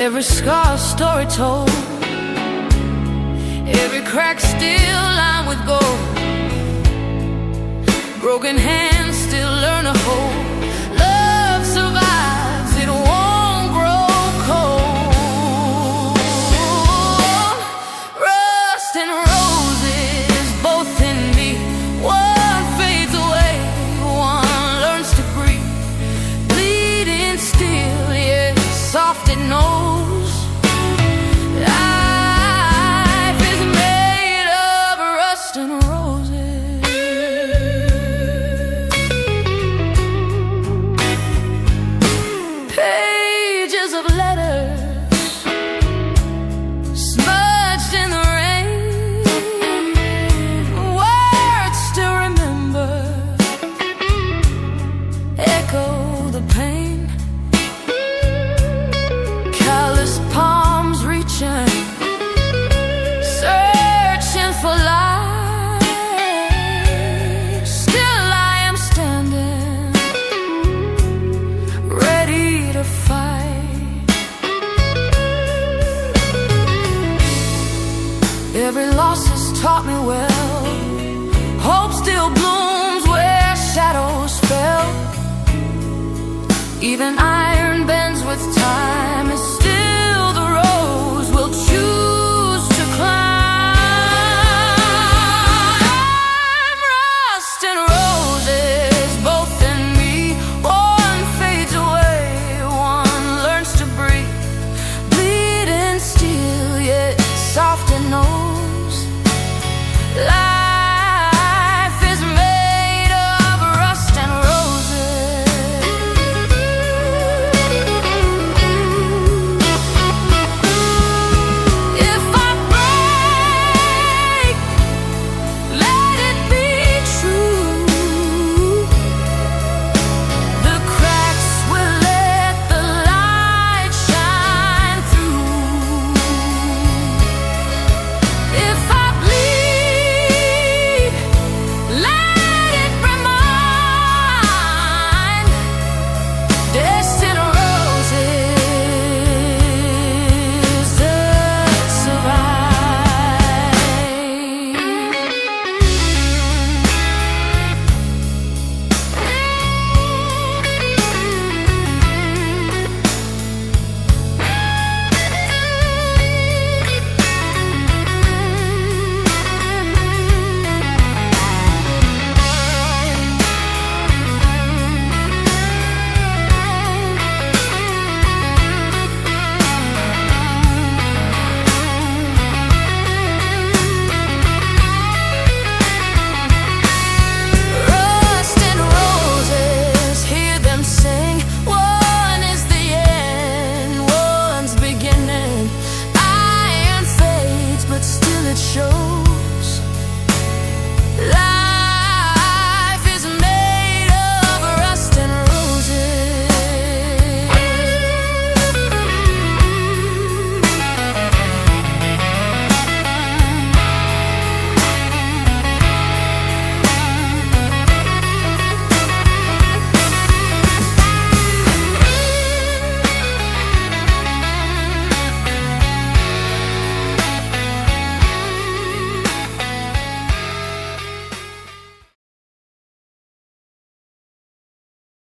Every scar a story told, every crack still lined with gold. Broken hands still learn to hold. Love survives, it won't grow cold. Rust and roses, both in me. One fades away, one learns to breathe. Bleeding still, yeah, soft it knows. Life is made of rust and roses. Pages of letters smudged in the rain. Words still remember, echo the pain. Callous palms reaching, searching for light. Still I am standing, ready to fight. Every loss has taught me well. Hope still blooms where shadows fell. Even iron bends with time.